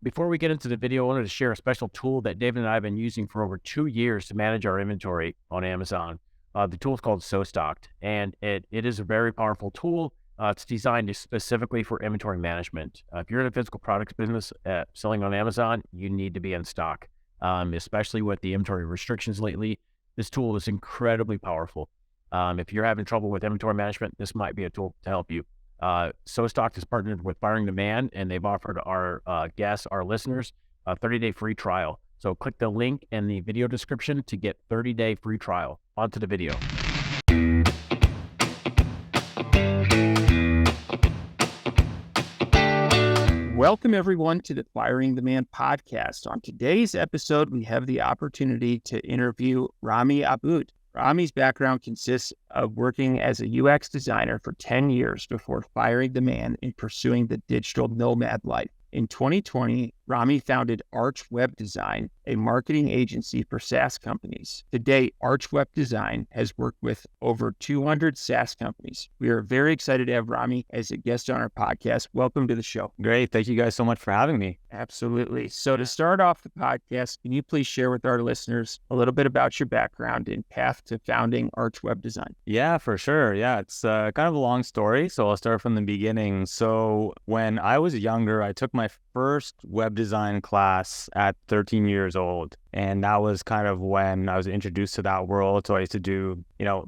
Before we get into the video, I wanted to share a special tool that David and I have been using for over 2 years to manage our inventory on Amazon. The tool is called SoStocked, and it is a very powerful tool. It's designed specifically for inventory management. If you're in a physical products business selling on Amazon, you need to be in stock, especially with the inventory restrictions lately. This tool is incredibly powerful. If you're having trouble with inventory management, this might be a tool to help you. SoStocked is partnered with Demand, and they've offered our guests, our listeners, a 30-day free trial. So click the link in the video description to get 30-day free trial. On to the video. Welcome, everyone, to the Firing the Man podcast. On today's episode, we have the opportunity to interview Rhami Aboud. Rhami's background consists of working as a UX designer for 10 years before firing the man and pursuing the digital nomad life. In 2020, Rhami founded Arch Web Design, a marketing agency for SaaS companies. To date, Arch Web Design has worked with over 200 SaaS companies. We are very excited to have Rhami as a guest on our podcast. Welcome to the show. Great. Thank you guys so much for having me. Absolutely. So to start off the podcast, can you please share with our listeners a little bit about your background and path to founding Arch Web Design? Yeah, for sure. Yeah, it's kind of a long story, so I'll start from the beginning. So when I was younger, I took my first web design class at 13 years old. And that was kind of when I was introduced to that world. So I used to do,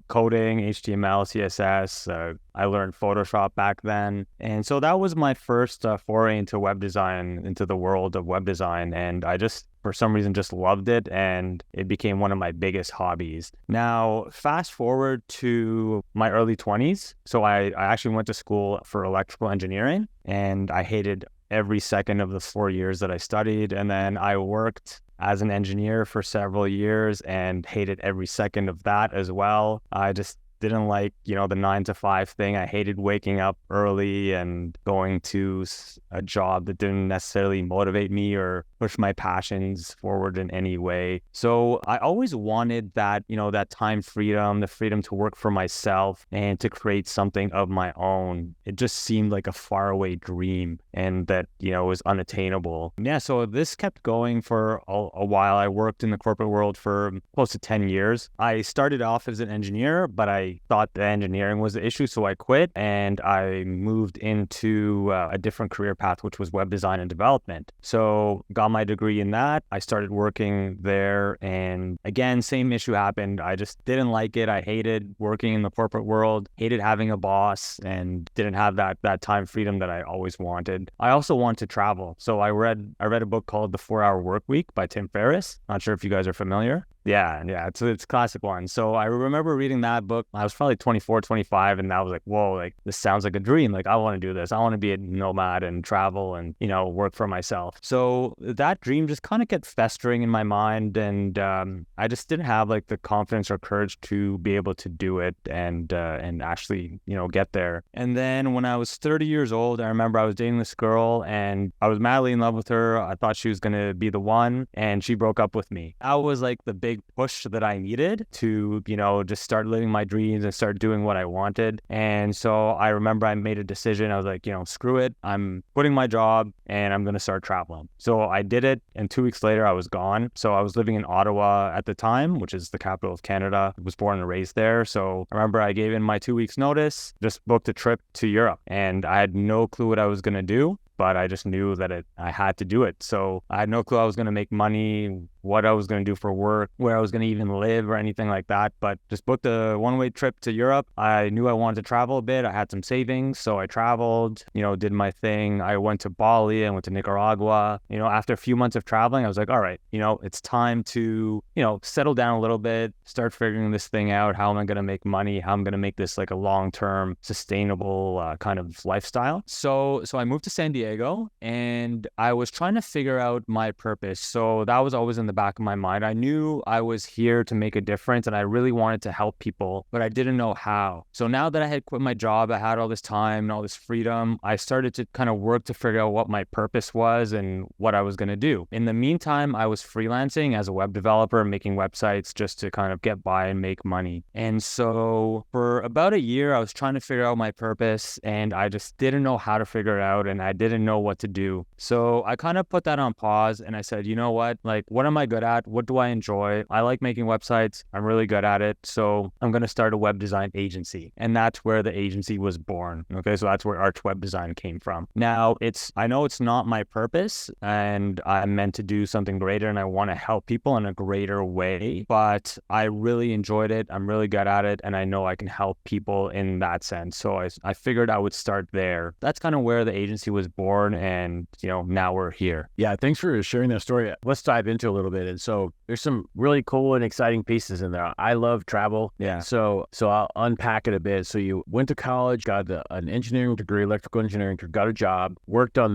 coding, HTML, CSS. I learned Photoshop back then. And so that was my first foray into web design, into the world of web design. And I just, for some reason, just loved it. And it became one of my biggest hobbies. Now, fast forward to my early 20s. So I actually went to school for electrical engineering, and I hated every second of the 4 years that I studied. And then I worked as an engineer for several years and hated every second of that as well. I just didn't like, the 9-to-5 thing. I hated waking up early and going to a job that didn't necessarily motivate me or push my passions forward in any way. So I always wanted that, that time freedom, the freedom to work for myself and to create something of my own. It just seemed like a faraway dream and that, was unattainable. Yeah, so this kept going for a while. I worked in the corporate world for close to 10 years. I started off as an engineer, but I thought the engineering was the issue, so I quit and I moved into a different career path, which was web design and development. So got my degree in that. I started working there, and again, same issue happened. I just didn't like it. I hated working in the corporate world, hated having a boss, and didn't have that time freedom that I always wanted. I also wanted to travel. So I read a book called The 4-Hour Workweek by Tim Ferriss. Not sure if you guys are familiar. Yeah, it's a classic one. So I remember reading that book. I was probably 24, 25, and I was like, whoa, like this sounds like a dream. Like I want to do this. I want to be a nomad and travel and, work for myself. So that dream just kind of kept festering in my mind, and I just didn't have like the confidence or courage to be able to do it and actually, get there. And then when I was 30 years old, I remember I was dating this girl and I was madly in love with her. I thought she was going to be the one, and she broke up with me. I was like the big push that I needed to, just start living my dreams and start doing what I wanted. And so I remember I made a decision. I was like, screw it. I'm quitting my job and I'm going to start traveling. So I did it. And 2 weeks later, I was gone. So I was living in Ottawa at the time, which is the capital of Canada. I was born and raised there. So I remember I gave in my 2 weeks notice, just booked a trip to Europe, and I had no clue what I was going to do, but I just knew that I had to do it. So I had no clue I was going to make money, what I was going to do for work, where I was going to even live or anything like that, but just booked a one-way trip to Europe. I knew I wanted to travel a bit. I had some savings, so I traveled, did my thing. I went to Bali, I went to Nicaragua. After a few months of traveling, I was like, all right, it's time to, settle down a little bit, start figuring this thing out. How am I going to make money? How I'm going to make this like a long-term sustainable kind of lifestyle. So I moved to San Diego, and I was trying to figure out my purpose. So that was always in the the back of my mind. I knew I was here to make a difference and I really wanted to help people, but I didn't know how. So now that I had quit my job, I had all this time and all this freedom, I started to kind of work to figure out what my purpose was and what I was going to do. In the meantime, I was freelancing as a web developer, making websites just to kind of get by and make money. And so for about a year, I was trying to figure out my purpose and I just didn't know how to figure it out and I didn't know what to do. So I kind of put that on pause and I said, you know what, like, what am I good at? What do I enjoy? I like making websites. I'm really good at it. So I'm going to start a web design agency. And that's where the agency was born. Okay. So that's where Arch Web Design came from. Now I know it's not my purpose and I'm meant to do something greater and I want to help people in a greater way, but I really enjoyed it. I'm really good at it. And I know I can help people in that sense. So I figured I would start there. That's kind of where the agency was born. And, now we're here. Yeah. Thanks for sharing that story. Let's dive into a little bit. And so there's some really cool and exciting pieces in there. I love travel. Yeah. So I'll unpack it a bit. So you went to college, got an engineering degree, electrical engineering, got a job, worked in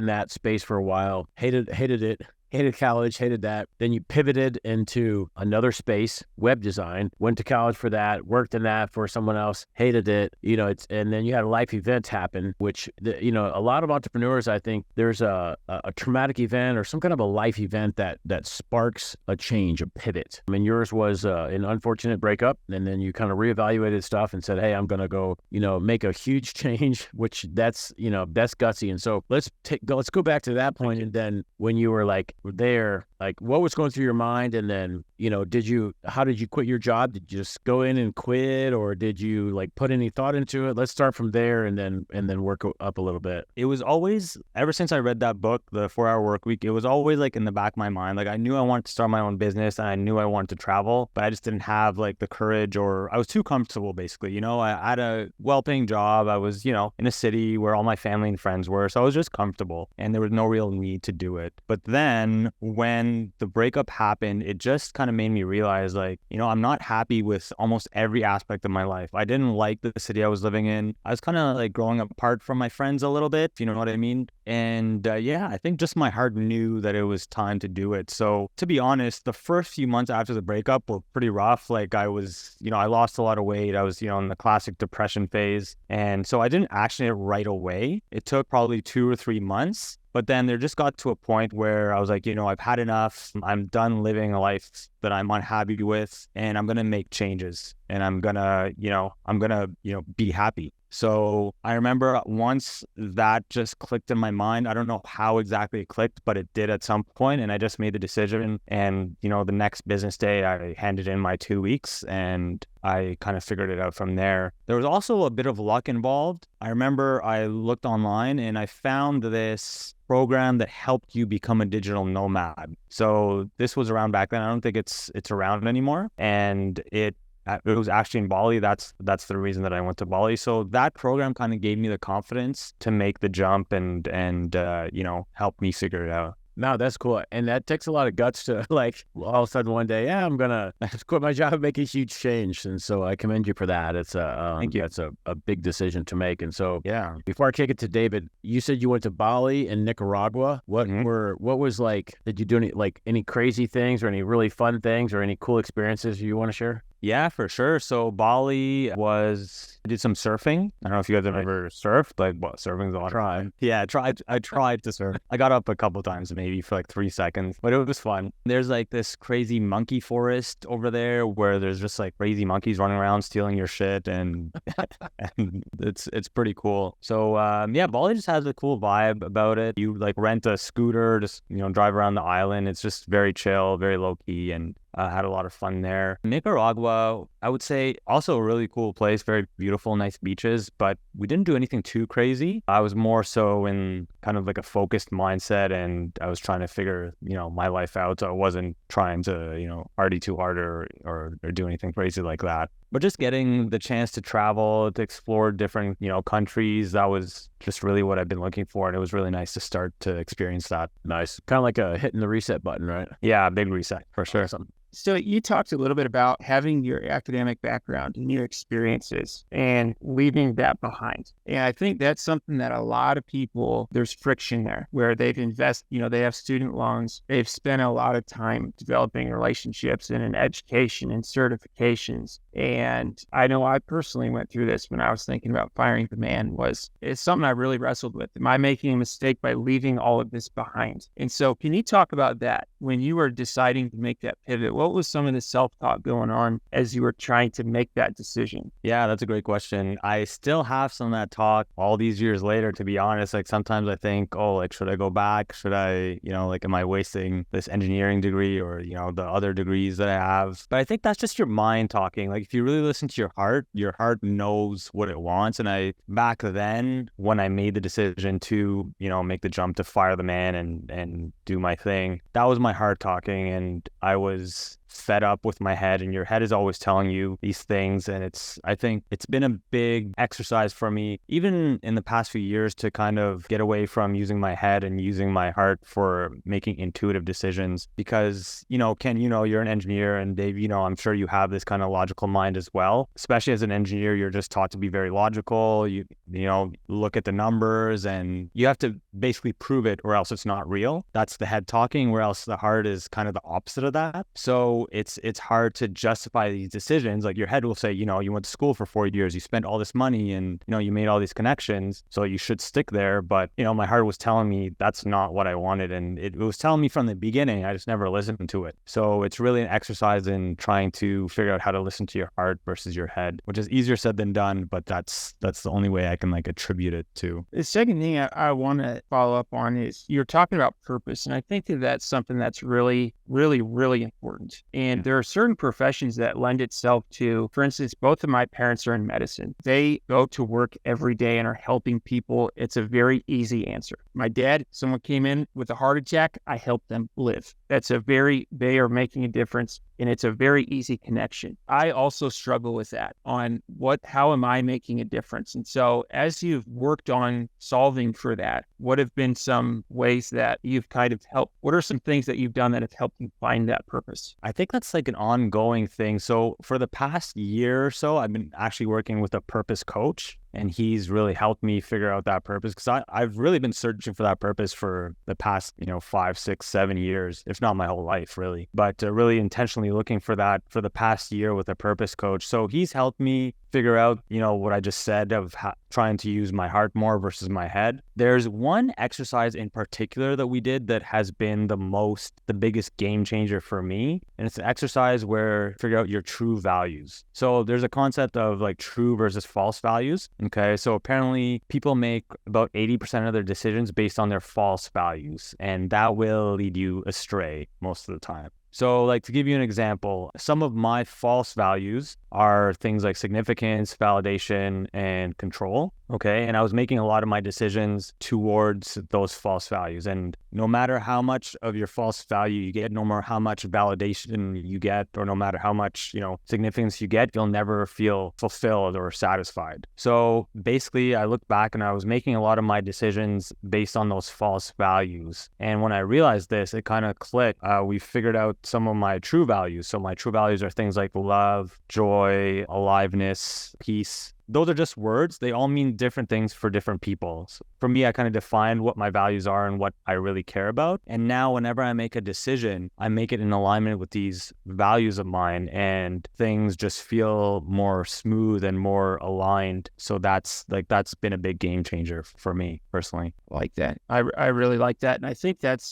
that space for a while, hated it. Hated college, hated that. Then you pivoted into another space, web design, went to college for that, worked in that for someone else, hated it. And then you had a life event happen, which, a lot of entrepreneurs, I think there's a traumatic event or some kind of a life event that sparks a change, a pivot. I mean, yours was an unfortunate breakup. And then you kind of reevaluated stuff and said, hey, I'm going to go, make a huge change, which that's gutsy. And so let's go back to that point. And then when you were there, what was going through your mind? And then, how did you quit your job? Did you just go in and quit, or did you put any thought into it? Let's start from there and then work up a little bit. It was always, ever since I read that book, The 4-Hour Workweek, it was always in the back of my mind. I knew I wanted to start my own business and I knew I wanted to travel, but I just didn't have the courage, or I was too comfortable basically. I had a well-paying job. I was, in a city where all my family and friends were. So I was just comfortable and there was no real need to do it. But then when the breakup happened, it just kind of made me realize I'm not happy with almost every aspect of my life. I didn't like the city I was living in. I was kind of growing apart from my friends a little bit, if you know what I mean? And I think just my heart knew that it was time to do it. So to be honest, the first few months after the breakup were pretty rough. I was, I lost a lot of weight. I was, in the classic depression phase. And so I didn't action it right away. It took probably 2 or 3 months. But then there just got to a point where I was I've had enough. I'm done living a life that I'm unhappy with, and I'm going to make changes, and I'm going to, be happy. So I remember once that just clicked in my mind. I don't know how exactly it clicked, but it did at some point, and I just made the decision. And, the next business day, I handed in my 2 weeks, and I kind of figured it out from there. There was also a bit of luck involved. I remember I looked online and I found this program that helped you become a digital nomad. So this was around back then. I don't think it's around anymore. And it was actually in Bali. That's the reason that I went to Bali. So that program kind of gave me the confidence to make the jump and help me figure it out. No, that's cool. And that takes a lot of guts to all of a sudden one day, I'm going to just quit my job and make a huge change. And so I commend you for that. It's Thank you. It's a big decision to make. And so before I kick it to David, you said you went to Bali and Nicaragua. What was did you do any crazy things or any really fun things or any cool experiences you want to share? Yeah, for sure. So Bali I did some surfing. I don't know if you guys have ever surfed, surfing's a lot of fun. Yeah, I tried to surf. I got up a couple times maybe for 3 seconds, but it was fun. There's this crazy monkey forest over there where there's just crazy monkeys running around stealing your shit and, and it's pretty cool. So Bali just has a cool vibe about it. You rent a scooter, just drive around the island. It's just very chill, very low key, and had a lot of fun there. Nicaragua, I would say, also a really cool place, very beautiful, nice beaches, but we didn't do anything too crazy. I was more so in kind of a focused mindset, and I was trying to figure, my life out. So I wasn't trying to, party too hard or do anything crazy like that. But just getting the chance to travel, to explore different, countries, that was just really what I've been looking for. And it was really nice to start to experience that. Nice. Kind of like a hitting the reset button, right? Yeah, big reset for sure. Awesome. So you talked a little bit about having your academic background and your experiences and leaving that behind. And I think that's something that a lot of people, there's friction there where they've they have student loans. They've spent a lot of time developing relationships and in education and certifications. And I know I personally went through this when I was thinking about firing the man. It's something I really wrestled with. Am I making a mistake by leaving all of this behind? And so can you talk about that? When you were deciding to make that pivot, what was some of the self-talk going on as you were trying to make that decision? Yeah, that's a great question. I still have some of that talk all these years later, to be honest. Like sometimes I think, oh, like, should I go back? Should I, like, am I wasting this engineering degree or, the other degrees that I have? But I think that's just your mind talking. Like if you really listen to your heart knows what it wants. And back then, when I made the decision to, make the jump to fire the man and do my thing, that was my heart talking. And I was fed up with my head, and your head is always telling you these things. And I think it's been a big exercise for me, even in the past few years, to kind of get away from using my head and using my heart for making intuitive decisions. Because, Ken, you're an engineer, and Dave, I'm sure you have this kind of logical mind as well. Especially as an engineer, you're just taught to be very logical. You look at the numbers and you have to basically prove it or else it's not real. That's the head talking, where else the heart is kind of the opposite of that. So it's hard to justify these decisions. Like your head will say, you went to school for 4 years, you spent all this money, and you made all these connections, so you should stick there. But my heart was telling me that's not what I wanted, and it was telling me from the beginning. I just never listened to it. So it's really an exercise in trying to figure out how to listen to your heart versus your head, which is easier said than done, but that's the only way I can attribute it to. The second thing I want to follow up on is you're talking about purpose, and I think that's something that's really, really, really important. And there are certain professions that lend itself to, for instance, both of my parents are in medicine. They go to work every day and are helping people. It's a very easy answer. My dad, someone came in with a heart attack, I helped them live. They are making a difference, and it's a very easy connection. I also struggle with that on how am I making a difference? And so as you've worked on solving for that, what have been some ways that you've kind of helped? What are some things that you've done that have helped you find that purpose? I think that's like an ongoing thing. So for the past year or so, I've been actually working with a purpose coach, and he's really helped me figure out that purpose, because I've really been searching for that purpose for the past, 5, 6, 7 years, if not my whole life, really. But really intentionally looking for that for the past year with a purpose coach. So he's helped me figure out, what I just said of trying to use my heart more versus my head. There's one exercise in particular that we did that has been the biggest game changer for me. And it's an exercise where figure out your true values. So there's a concept of true versus false values. Okay. So apparently people make about 80% of their decisions based on their false values, and that will lead you astray most of the time. So to give you an example, some of my false values are things like significance, validation, and control. Okay. And I was making a lot of my decisions towards those false values. And no matter how much of your false value you get, no matter how much validation you get, or no matter how much, significance you get, you'll never feel fulfilled or satisfied. So basically, I looked back and I was making a lot of my decisions based on those false values. And when I realized this, it kind of clicked. We figured out some of my true values. So my true values are things like love, joy, aliveness, peace. Those are just words. They all mean different things for different people. So for me, I kind of defined what my values are and what I really care about. And now whenever I make a decision, I make it in alignment with these values of mine, and things just feel more smooth and more aligned. So that's been a big game changer for me personally. Like that. I really like that. And I think that's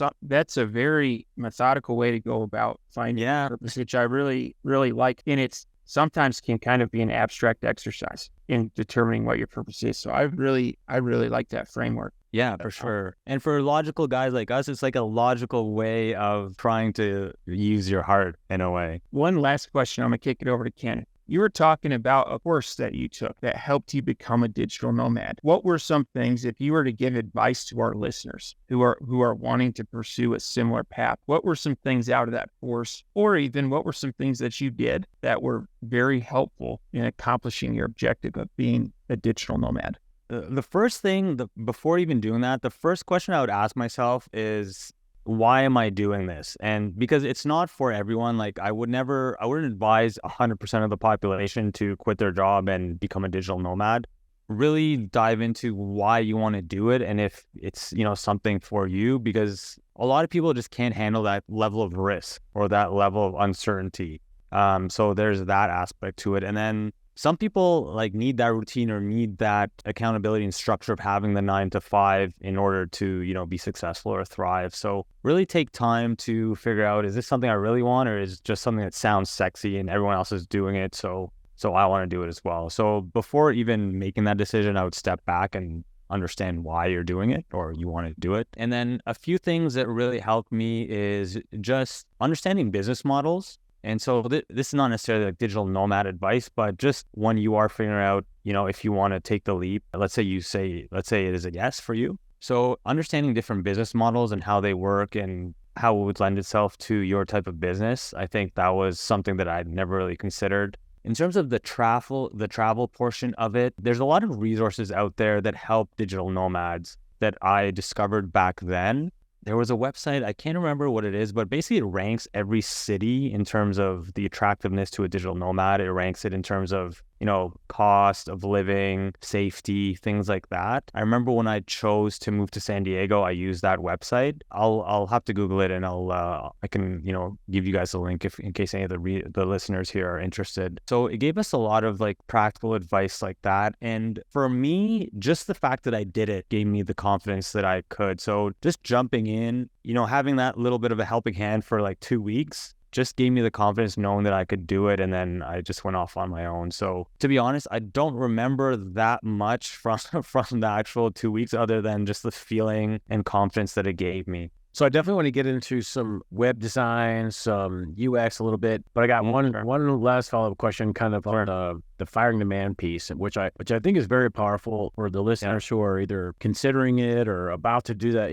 a very methodical way to go about finding purpose, which I really, really like. And it's sometimes can kind of be an abstract exercise in determining what your purpose is. So I really like that framework. Yeah, for sure. And for logical guys like us, it's like a logical way of trying to use your heart in a way. One last question. I'm going to kick it over to Ken. You were talking about a course that you took that helped you become a digital nomad. What were some things, if you were to give advice to our listeners who are wanting to pursue a similar path, what were some things out of that course, or even what were some things that you did that were very helpful in accomplishing your objective of being a digital nomad? The first thing, before even doing that, the first question I would ask myself is why am I doing this? And because it's not for everyone, like I wouldn't advise 100% of the population to quit their job and become a digital nomad. Really dive into why you want to do it and if it's, something for you, because a lot of people just can't handle that level of risk or that level of uncertainty. So there's that aspect to it. And then some people like need that routine or need that accountability and structure of having the 9 to 5 in order to, be successful or thrive. So really take time to figure out, is this something I really want, or is it just something that sounds sexy and everyone else is doing it? So I want to do it as well. So before even making that decision, I would step back and understand why you're doing it or you want to do it. And then a few things that really helped me is just understanding business models. And so this is not necessarily like digital nomad advice, but just when you are figuring out, if you want to take the leap, let's say it is a yes for you. So understanding different business models and how they work and how it would lend itself to your type of business, I think that was something that I'd never really considered. In terms of the travel portion of it, there's a lot of resources out there that help digital nomads that I discovered back then. There was a website, I can't remember what it is, but basically it ranks every city in terms of the attractiveness to a digital nomad. It ranks it in terms of, cost of living, safety, things like that. I remember when I chose to move to San Diego, I used that website. I'll have to Google it and I can, give you guys a link in case any of the listeners here are interested. So it gave us a lot of like practical advice like that. And for me, just the fact that I did it gave me the confidence that I could. So just jumping in, having that little bit of a helping hand for like 2 weeks just gave me the confidence knowing that I could do it. And then I just went off on my own. So to be honest, I don't remember that much from the actual 2 weeks other than just the feeling and confidence that it gave me. So I definitely want to get into some web design, some UX a little bit, but I got one last follow-up question kind of on the firing demand piece, which I think is very powerful for the listeners who are either considering it or about to do that.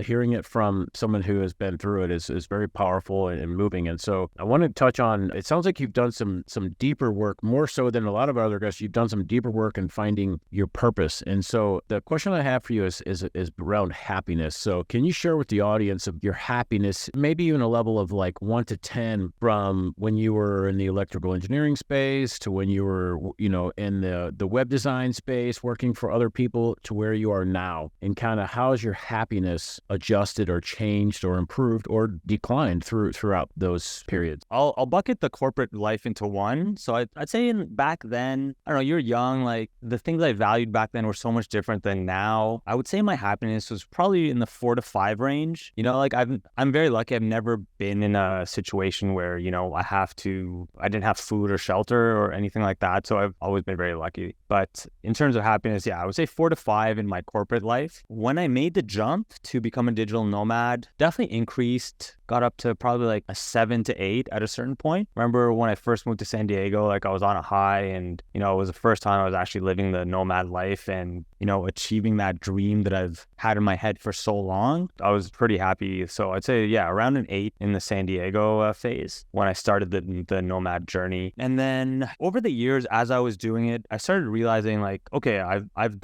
Hearing it from someone who has been through it is very powerful and moving. And so I want to touch on, it sounds like you've done some deeper work, more so than a lot of other guys. You've done some deeper work in finding your purpose. And so the question I have for you is around happiness. So can you share with the audience of your happiness, maybe even a level of like 1 to 10 from when you were in the electrical engineering space to when you were, in the web design space, working for other people to where you are now, and kind of how has your happiness adjusted or changed or improved or declined throughout those periods? I'll bucket the corporate life into one. So I'd say back then, I don't know, you're young, like the things I valued back then were so much different than now. I would say my happiness was probably in the 4 to 5 range. Like I'm very lucky. I've never been in a situation where, I didn't have food or shelter or anything like that. So I've always been very lucky. But in terms of happiness, I would say 4 to 5 in my corporate life. When I made the jump to become a digital nomad, definitely increased, got up to probably like a 7 to 8 at a certain point. Remember when I first moved to San Diego, like I was on a high and, it was the first time I was actually living the nomad life and, achieving that dream that I've had in my head for so long. I was pretty happy. So I'd say, around an 8 in the San Diego phase when I started the nomad journey. And then over the years, as I was doing it, I started realizing like, okay, I've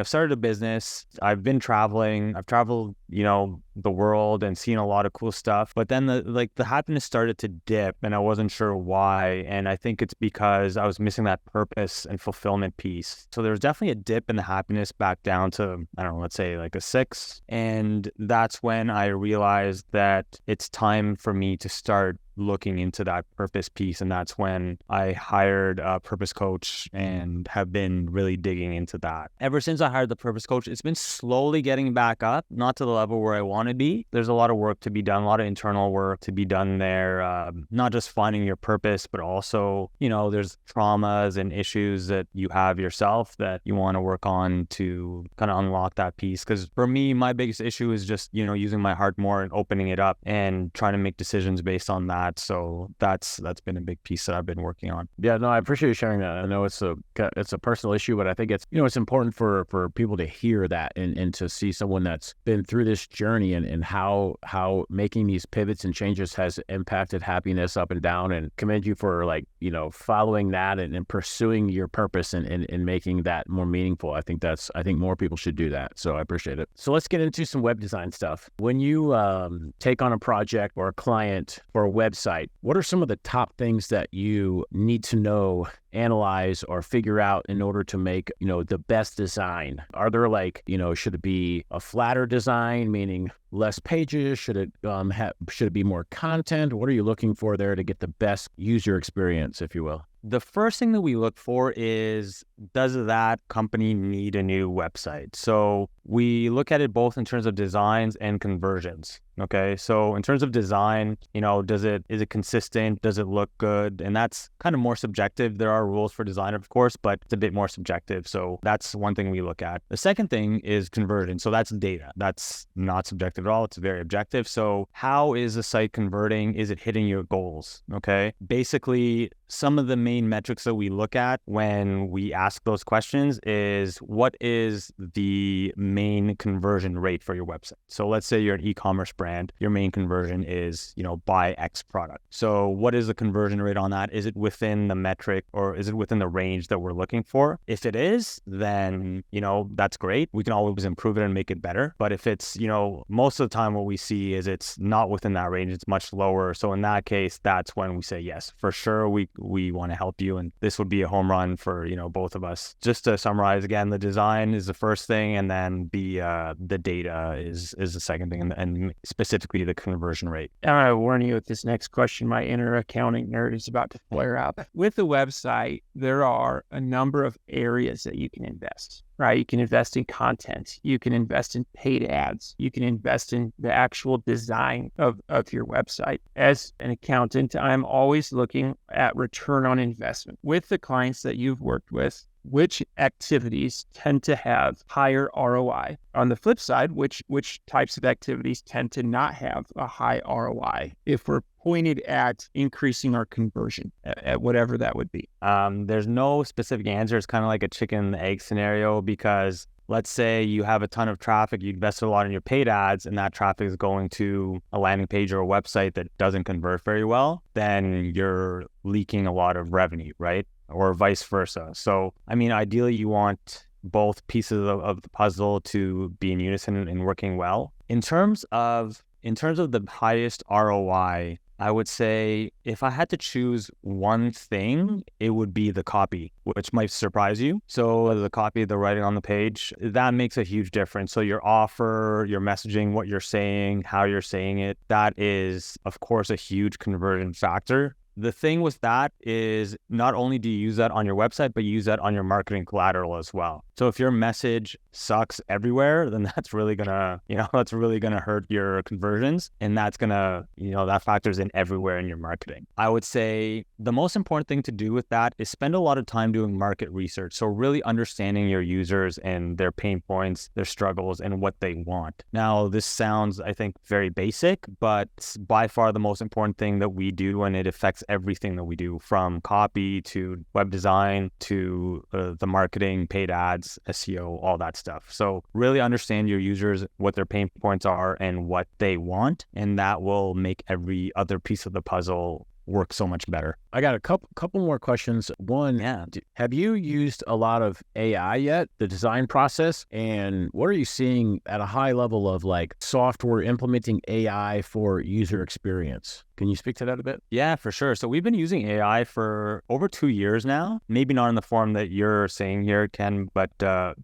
started a business. I've been traveling. I've traveled, the world and seen a lot of cool stuff. But then the happiness started to dip and I wasn't sure why. And I think it's because I was missing that purpose and fulfillment piece. So there was definitely a dip in the happiness back down to, I don't know, let's say like a 6. And that's when I realized that it's time for me to start looking into that purpose piece. And that's when I hired a purpose coach and have been really digging into that. Ever since I hired the purpose coach, it's been slowly getting back up, not to the level where I want to be. There's a lot of work to be done, a lot of internal work to be done there, not just finding your purpose, but also, there's traumas and issues that you have yourself that you want to work on to kind of unlock that piece. Because for me, my biggest issue is just, using my heart more and opening it up and trying to make decisions based on that. that. So that's been a big piece that I've been working on. Yeah, no, I appreciate you sharing that. I know it's a personal issue, but I think it's, it's important for people to hear that and to see someone that's been through this journey and how making these pivots and changes has impacted happiness up and down, and commend you for following that and pursuing your purpose and making that more meaningful. I think more people should do that. So I appreciate it. So let's get into some web design stuff. When you take on a project or a client for a website, what are some of the top things that you need to know, analyze, or figure out in order to make, the best design? Are there should it be a flatter design, meaning less pages? Should it be more content? What are you looking for there to get the best user experience, if you will? The first thing that we look for is, does that company need a new website? So we look at it both in terms of designs and conversions. Okay, so in terms of design, is it consistent? Does it look good? And that's kind of more subjective. There are rules for design, of course, but it's a bit more subjective. So that's one thing we look at. The second thing is conversion. So that's data. That's not subjective at all. It's very objective. So how is the site converting? Is it hitting your goals? Okay, basically, some of the main metrics that we look at when we ask those questions is, what is the main conversion rate for your website? So let's say you're an e-commerce brand, your main conversion is, buy X product. So what is the conversion rate on that? Is it within the metric, or is it within the range that we're looking for? If it is, then, that's great. We can always improve it and make it better. But if it's, most of the time what we see is it's not within that range, it's much lower. So in that case, that's when we say, yes, for sure, we want to help you. And this would be a home run for, both of us. Just to summarize again, the design is the first thing, and then the data is the second thing, and specifically the conversion rate. I warn you with this next question, my inner accounting nerd is about to flare up. With the website, there are a number of areas that you can invest, right? You can invest in content. You can invest in paid ads. You can invest in the actual design of your website. As an accountant, I'm always looking at return on investment. With the clients that you've worked with, which activities tend to have higher ROI? On the flip side, which types of activities tend to not have a high ROI if we're pointed at increasing our conversion at whatever that would be? There's no specific answer. It's kind of like a chicken and egg scenario, because let's say you have a ton of traffic, you invested a lot in your paid ads, and that traffic is going to a landing page or a website that doesn't convert very well, then you're leaking a lot of revenue, right? Or vice versa. So, ideally you want both pieces of the puzzle to be in unison and working well. In terms of the highest ROI, I would say if I had to choose one thing, it would be the copy, which might surprise you. So the copy, the writing on the page, that makes a huge difference. So your offer, your messaging, what you're saying, how you're saying it, that is, of course, a huge conversion factor. The thing with that is, not only do you use that on your website, but you use that on your marketing collateral as well. So if your message sucks everywhere, then that's really gonna hurt your conversions, and that's gonna, that factors in everywhere in your marketing. I would say the most important thing to do with that is spend a lot of time doing market research. So really understanding your users and their pain points, their struggles, and what they want. Now, this sounds, I think, very basic, but by far the most important thing that we do, and it affects everything that we do, from copy to web design to the marketing, paid ads, SEO, all that stuff. So really understand your users, what their pain points are and what they want, and that will make every other piece of the puzzle work so much better. I got a couple more questions. One, have you used a lot of AI yet, the design process? And what are you seeing at a high level of software implementing AI for user experience? Can you speak to that a bit? Yeah, for sure. So we've been using AI for over 2 years now, maybe not in the form that you're saying here, Ken, but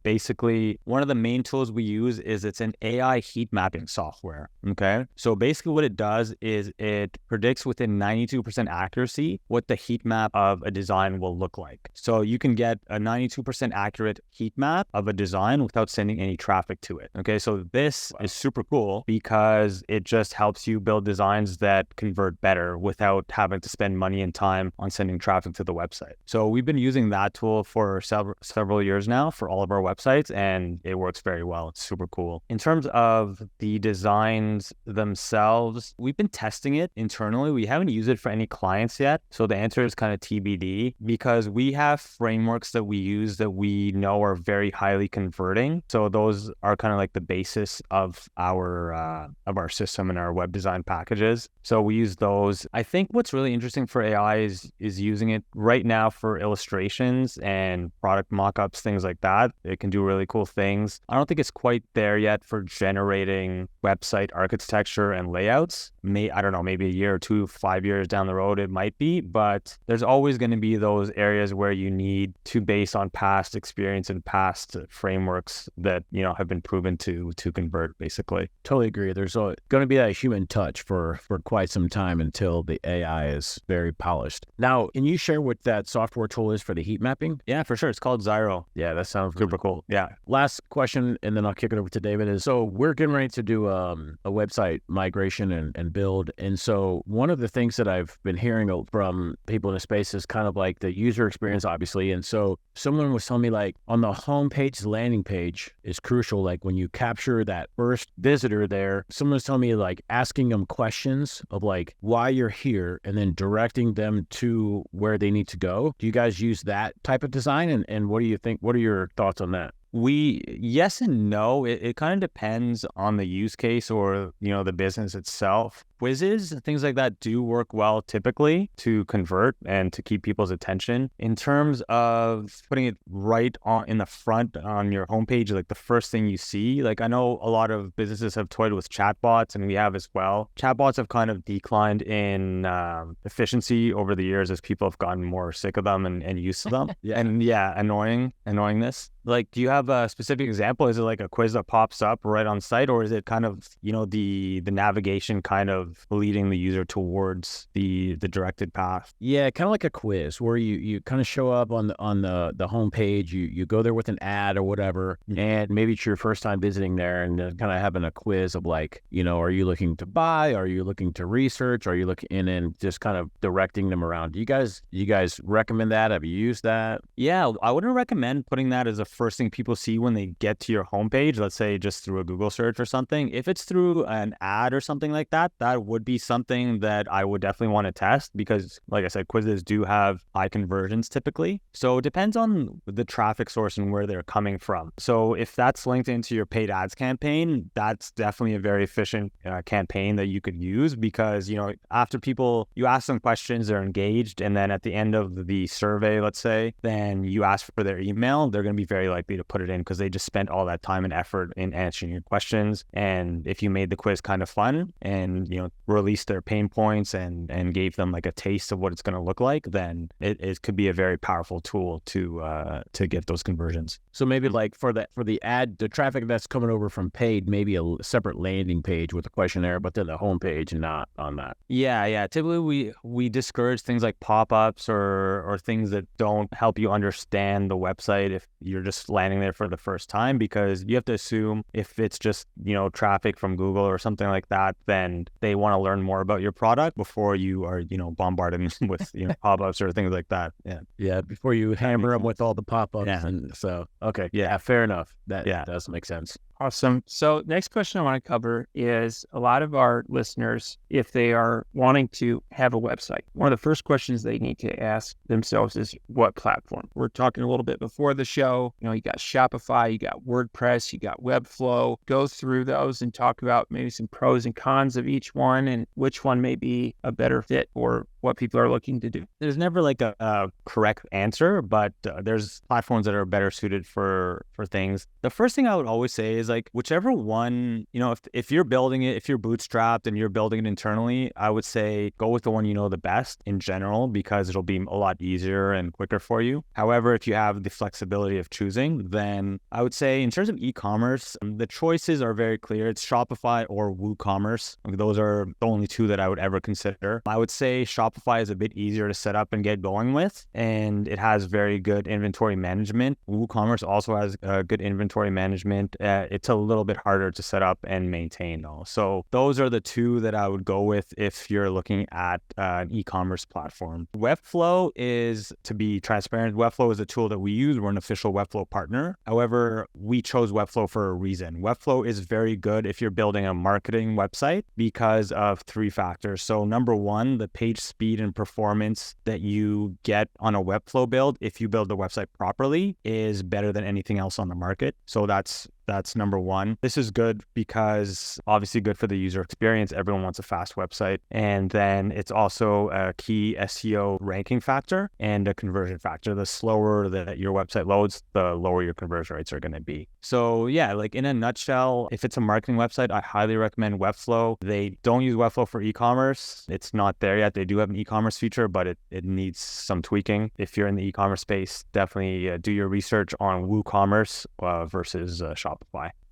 basically one of the main tools we use is it's an AI heat mapping software. Okay. So basically what it does is it predicts within 92% 92% accuracy what the heat map of a design will look like. So you can get a 92% accurate heat map of a design without sending any traffic to it. Okay, so this is super cool because it just helps you build designs that convert better without having to spend money and time on sending traffic to the website. So we've been using that tool for several years now for all of our websites, and it works very well. It's super cool. In terms of the designs themselves, we've been testing it internally. We haven't used it for any clients yet. So the answer is kind of TBD, because we have frameworks that we use that we know are very highly converting. So those are kind of like the basis of our system and our web design packages. So we use those. I think what's really interesting for AI is using it right now for illustrations and product mockups, things like that. It can do really cool things. I don't think it's quite there yet for generating website architecture and layouts. I don't know, maybe a year or two, 5 years down the road, it might be, but there's always going to be those areas where you need to base on past experience and past frameworks that, have been proven to convert, basically. Totally agree. There's going to be that human touch for quite some time until the AI is very polished. Now, can you share what that software tool is for the heat mapping? Yeah, for sure. It's called Zyro. Yeah, that sounds super cool. Yeah. Last question, and then I'll kick it over to David, is so we're getting ready to do a website migration and build. And so one of the things that I've been hearing from people in the space is kind of like the user experience, obviously. And so someone was telling me, like, on the homepage, the landing page is crucial. Like when you capture that first visitor there, someone was telling me, like, asking them questions of like why you're here and then directing them to where they need to go. Do you guys use that type of design? And what do you think? What are your thoughts on that? Yes and no. It kind of depends on the use case or, the business itself. Quizzes, things like that do work well typically to convert and to keep people's attention. In terms of putting it right in the front on your homepage, like the first thing you see, like I know a lot of businesses have toyed with chatbots, and we have as well. Chatbots have kind of declined in efficiency over the years as people have gotten more sick of them and used to them. Annoyingness. Like, do you have a specific example? Is it like a quiz that pops up right on site, or is it kind of, the navigation kind of leading the user towards the directed path? Yeah, kind of like a quiz where you kind of show up on the homepage, you go there with an ad or whatever, and maybe it's your first time visiting there, and kind of having a quiz of like, are you looking to buy? Are you looking to research? Are you looking in and just kind of directing them around? Do you guys recommend that? Have you used that? Yeah, I wouldn't recommend putting that as a first thing people see when they get to your homepage, let's say just through a Google search or something. If it's through an ad or something like that, that would be something that I would definitely want to test because, like I said, quizzes do have high conversions typically. So it depends on the traffic source and where they're coming from. So if that's linked into your paid ads campaign, that's definitely a very efficient campaign that you could use because, after you ask them questions, they're engaged. And then at the end of the survey, let's say, then you ask for their email, they're going to be very likely to put it in because they just spent all that time and effort in answering your questions. And if you made the quiz kind of fun and, released their pain points and gave them like a taste of what it's going to look like, then it could be a very powerful tool to get those conversions. So maybe like for the ad, the traffic that's coming over from paid, maybe a separate landing page with a questionnaire, but then the homepage and not on that. Yeah. Typically we discourage things like pop-ups or things that don't help you understand the website if you're just landing there for the first time, because you have to assume if it's just, traffic from Google or something like that, then they want to learn more about your product before you are, bombarding them with, pop-ups or things like that. Yeah. Before you hammer them with all the pop-ups. Yeah. And so, okay. Yeah. Fair enough. That does make sense. Awesome. So next question I want to cover is a lot of our listeners, if they are wanting to have a website, one of the first questions they need to ask themselves is what platform? We're talking a little bit before the show. You got Shopify, you got WordPress, you got Webflow. Go through those and talk about maybe some pros and cons of each one and which one may be a better fit for what people are looking to do. There's never like a correct answer, but there's platforms that are better suited for things. The first thing I would always say is like whichever one, if you're building it, if you're bootstrapped and you're building it internally, I would say go with the one you know the best in general, because it'll be a lot easier and quicker for you. However, if you have the flexibility of choosing, then I would say in terms of e-commerce, the choices are very clear. It's Shopify or WooCommerce. Those are the only two that I would ever consider. I would say Shopify is a bit easier to set up and get going with, and it has very good inventory management. WooCommerce also has good inventory management. It's a little bit harder to set up and maintain though. So those are the two that I would go with if you're looking at an e-commerce platform. Webflow is, to be transparent, Webflow is a tool that we use. We're an official Webflow partner. However, we chose Webflow for a reason. Webflow is very good if you're building a marketing website because of three factors. So number one, the page speed and performance that you get on a Webflow build, if you build the website properly, is better than anything else on the market. So that's number one. This is good because obviously good for the user experience. Everyone wants a fast website. And then it's also a key SEO ranking factor and a conversion factor. The slower that your website loads, the lower your conversion rates are going to be. So yeah, like in a nutshell, if it's a marketing website, I highly recommend Webflow. They don't use Webflow for e-commerce. It's not there yet. They do have an e-commerce feature, but it needs some tweaking. If you're in the e-commerce space, definitely do your research on WooCommerce versus Shopify.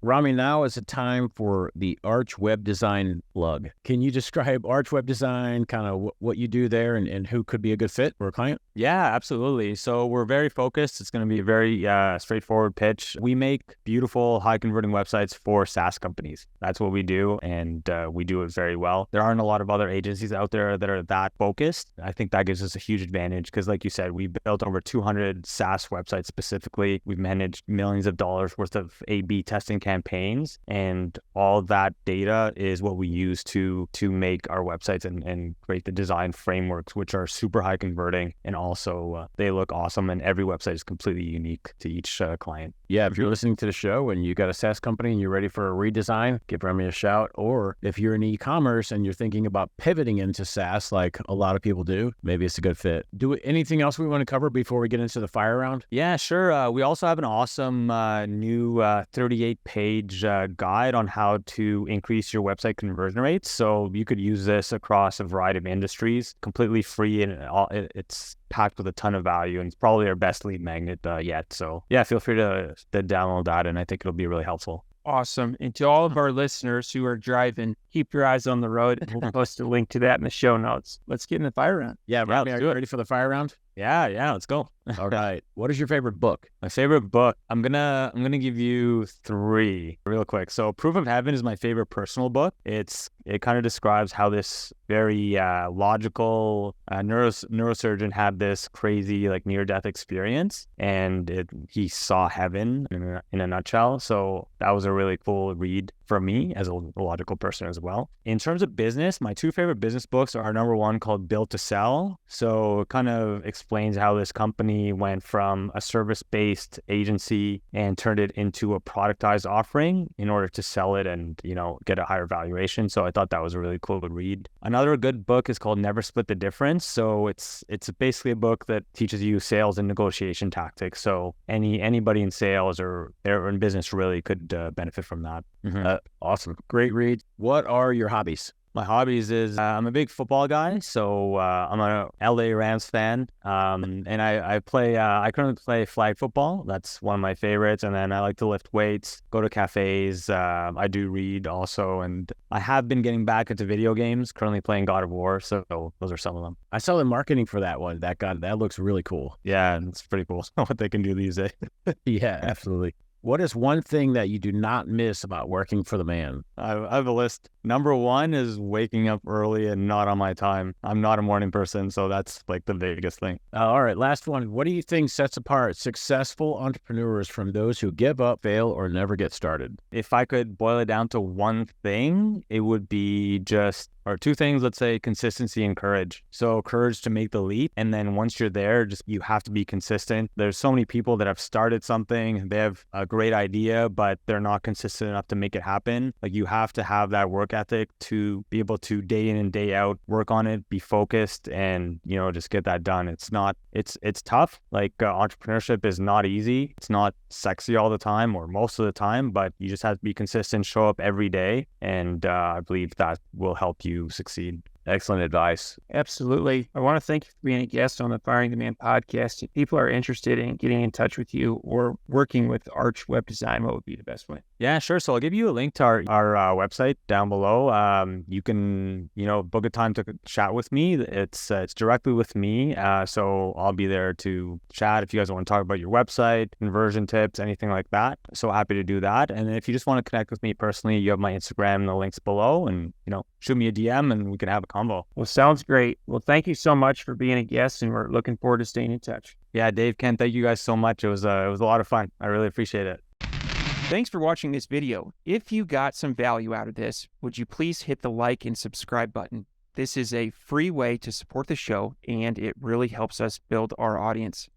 Rhami, now is the time for the Arch Web Design plug. Can you describe Arch Web Design, kind of what you do there and who could be a good fit for a client? Yeah, absolutely. So we're very focused. It's going to be a very straightforward pitch. We make beautiful, high-converting websites for SaaS companies. That's what we do, and we do it very well. There aren't a lot of other agencies out there that are that focused. I think that gives us a huge advantage because, like you said, we built over 200 SaaS websites specifically. We've managed millions of dollars worth of A/B testing campaigns, and all that data is what we use to make our websites and create the design frameworks, which are super high converting, and also they look awesome, and every website is completely unique to each client. Yeah, if you're listening to the show and you got a SaaS company and you're ready for a redesign, give Rhami a shout. Or if you're in e-commerce and you're thinking about pivoting into SaaS like a lot of people do, maybe it's a good fit. Anything else we want to cover before we get into the fire round? Yeah, sure. We also have an awesome new 38-page guide on how to increase your website conversion rates. So you could use this across a variety of industries, completely free, and it's packed with a ton of value, and it's probably our best lead magnet yet. So yeah, feel free to download that, and I think it'll be really helpful. Awesome. And to all of our listeners who are driving, keep your eyes on the road. We'll post a link to that in the show notes. Let's get in the fire round. Yeah, Rhami, are you ready for the fire round? Yeah, let's go. All right. What is your favorite book? My favorite book, I'm gonna give you three real quick. So Proof of Heaven is my favorite personal book. It kind of describes how this very logical neurosurgeon had this crazy like near-death experience, and he saw heaven in a nutshell. So that was a really cool read for me as a logical person as well. In terms of business, my two favorite business books are number one called Built to Sell. So it kind of explains how this company went from a service-based agency and turned it into a productized offering in order to sell it and, get a higher valuation. So I thought that was a really cool read. Another good book is called Never Split the Difference. So it's basically a book that teaches you sales and negotiation tactics. So anybody in sales or in business really could benefit from that. Mm-hmm. Awesome. Great read. What are your hobbies? My hobbies is I'm a big football guy, so I'm a LA Rams fan, and I currently play flag football. That's one of my favorites, and then I like to lift weights, go to cafes. I do read also, and I have been getting back into video games. Currently playing God of War, so those are some of them. I saw the marketing for that one. That looks really cool. Yeah, it's pretty cool what they can do these days. Yeah, absolutely. What is one thing that you do not miss about working for the man? I have a list. Number one is waking up early and not on my time. I'm not a morning person, so that's like the biggest thing. All right, last one. What do you think sets apart successful entrepreneurs from those who give up, fail, or never get started? If I could boil it down to one thing, it would be just or two things, let's say consistency and courage. So courage to make the leap. And then once you're there, just you have to be consistent. There's so many people that have started something, they have a great idea, but they're not consistent enough to make it happen. Like you have to have that work ethic to be able to day in and day out work on it, be focused, and just get that done. It's tough. Like entrepreneurship is not easy. It's not sexy all the time or most of the time, but you just have to be consistent, show up every day, and I believe that will help you succeed. Excellent advice. Absolutely. I want to thank you for being a guest on the Firing the Man podcast. If people are interested in getting in touch with you or working with Arch Web Design, what would be the best way? Yeah, sure. So I'll give you a link to our website down below. You can, book a time to chat with me. It's directly with me. So I'll be there to chat if you guys want to talk about your website, conversion tips, anything like that. So happy to do that. And if you just want to connect with me personally, you have my Instagram and the links below, and, shoot me a DM and we can have a combo. Well, sounds great. Well, thank you so much for being a guest, and we're looking forward to staying in touch. Yeah, Dave, Ken, thank you guys so much. It was a lot of fun. I really appreciate it. Thanks for watching this video. If you got some value out of this, would you please hit the like and subscribe button? This is a free way to support the show, and it really helps us build our audience.